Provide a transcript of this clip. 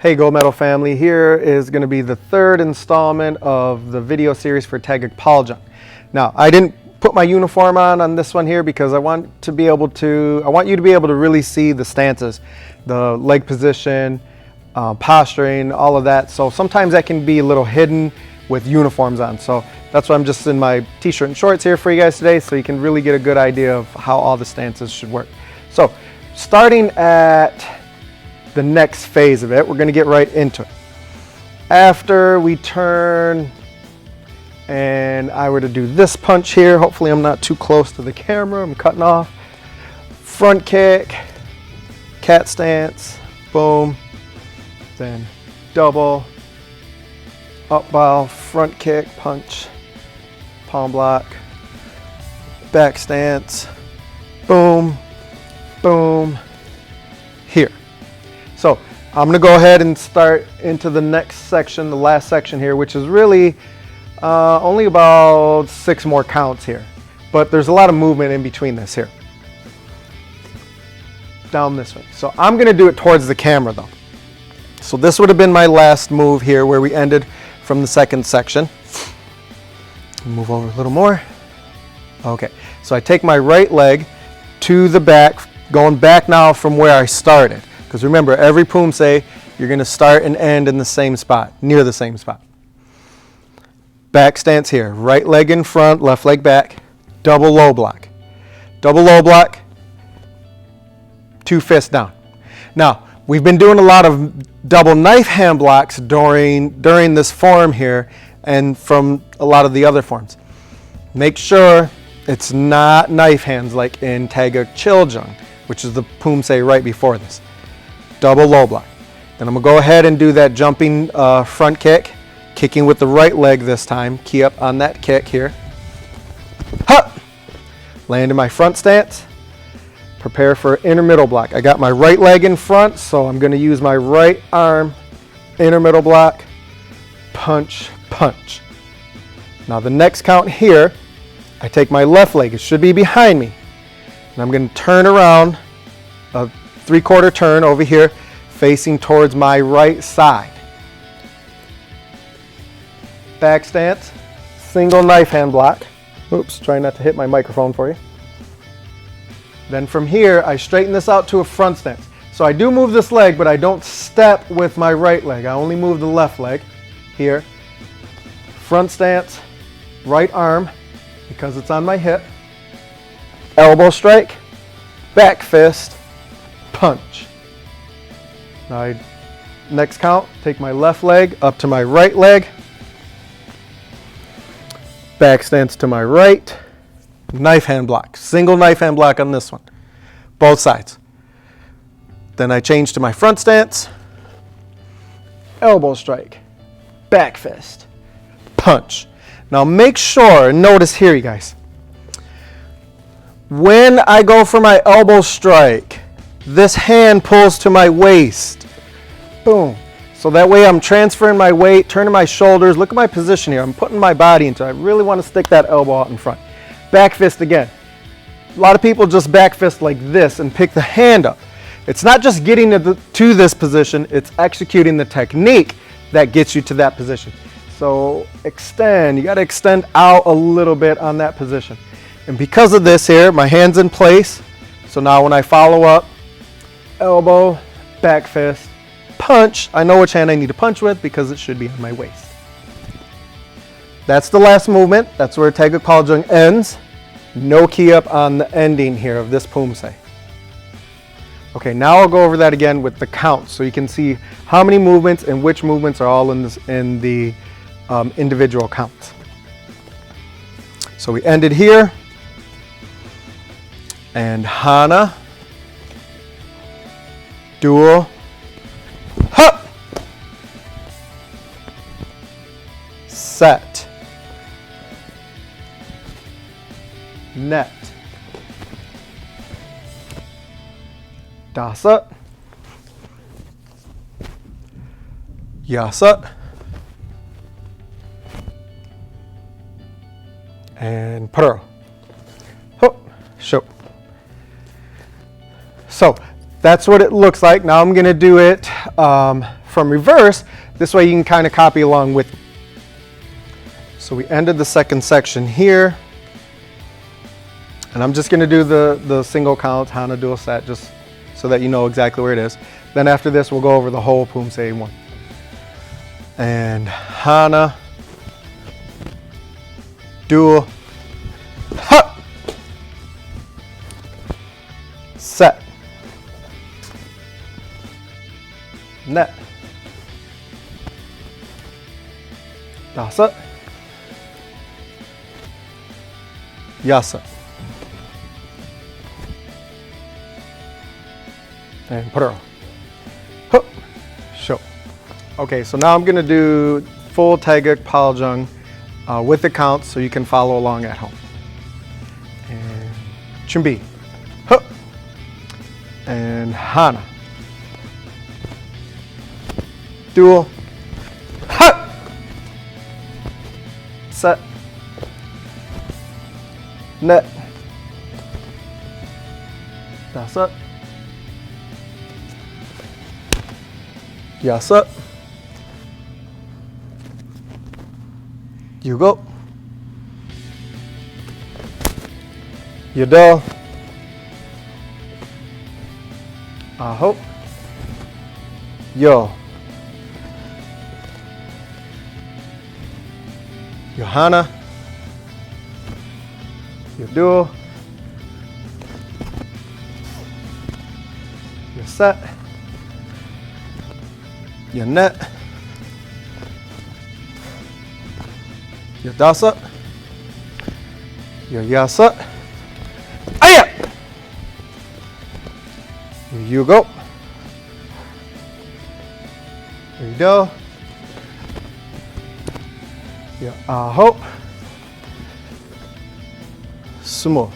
Hey Gold Medal family, here is going to be the third installment of the video series for Tae Guk Pal Jang. Now, I didn't put my uniform on this one here because I want you to be able to really see the stances, the leg position, posturing, all of that. So sometimes that can be a little hidden with uniforms on. So that's why I'm just in my t-shirt and shorts here for you guys today, so you can really get a good idea of how all the stances should work. So starting at the next phase of it, we're going to get right into it. After we turn and I were to do this punch here, hopefully I'm not too close to the camera, I'm cutting off. Front kick, cat stance, boom, then double, up bow, front kick, punch, palm block, back stance, boom, boom, here. So I'm gonna go ahead and start into the next section, the last section here, which is really only about 6 more counts here. But there's a lot of movement in between this here. Down this way. So I'm gonna do it towards the camera though. So this would have been my last move here where we ended from the second section. Move over a little more. Okay, so I take my right leg to the back, going back now from where I started. Because remember, every poomsae, you're going to start and end in the same spot, near the same spot. Back stance here, right leg in front, left leg back, double low block. Double low block, 2 fists down. Now, we've been doing a lot of double knife hand blocks during this form here and from a lot of the other forms. Make sure it's not knife hands like in Tae Guk Pal Jang, which is the poomsae right before this. Double low block. Then I'm going to go ahead and do that jumping front kick, kicking with the right leg this time. Key up on that kick here. Hup! Land in my front stance. Prepare for inner middle block. I got my right leg in front, so I'm going to use my right arm, inner middle block, punch, punch. Now the next count here, I take my left leg. It should be behind me. And I'm going to turn around, a 3/4 turn over here, facing towards my right side. Back stance, single knife hand block. Oops, trying not to hit my microphone for you. Then from here, I straighten this out to a front stance. So I do move this leg, but I don't step with my right leg. I only move the left leg here. Front stance, right arm, because it's on my hip. Elbow strike, back fist, punch. Now next count, take my left leg up to my right leg. Back stance to my right. Knife hand block. Single knife hand block on this one. Both sides. Then I change to my front stance. Elbow strike. Back fist. Punch. Now make sure, and notice here you guys. When I go for my elbow strike, this hand pulls to my waist. Boom. So that way I'm transferring my weight, turning my shoulders. Look at my position here. I'm putting my body into it. I really want to stick that elbow out in front. Back fist again. A lot of people just back fist like this and pick the hand up. It's not just getting to this position, it's executing the technique that gets you to that position. So extend. You got to extend out a little bit on that position. And because of this here, my hand's in place. So now when I follow up, elbow, back fist, punch. I know which hand I need to punch with because it should be on my waist. That's the last movement. That's where Tae Guk Pal Jang ends. No key up on the ending here of this poomsae. Okay, now I'll go over that again with the count so you can see how many movements and which movements are all in the individual counts. So we ended here. And Hana, dual, hup, set, net, dasa, yasa, and paro. Hup, show. So that's what it looks like. Now I'm going to do it from reverse. This way you can kind of copy along with me. So we ended the second section here. And I'm just going to do the single count Hana dual set just so that you know exactly where it is. Then after this, we'll go over the whole Poomsae one. And Hana, dual, ha, set, net, 다섯, 여섯. And put her on. Hup, show. Okay, so now I'm gonna do full Tae Guk Pal Jang with the counts so you can follow along at home. And 준비. Hup. And Hana. Dual. Hup. Set. Net. 다섯. 여섯, 일곱, 여덟, 아홉, 열, 열하나, 열둘, 열셋, 열넷, 열다섯, 열여섯, 아야! 열일곱, 열여덟, 열아홉, 스물.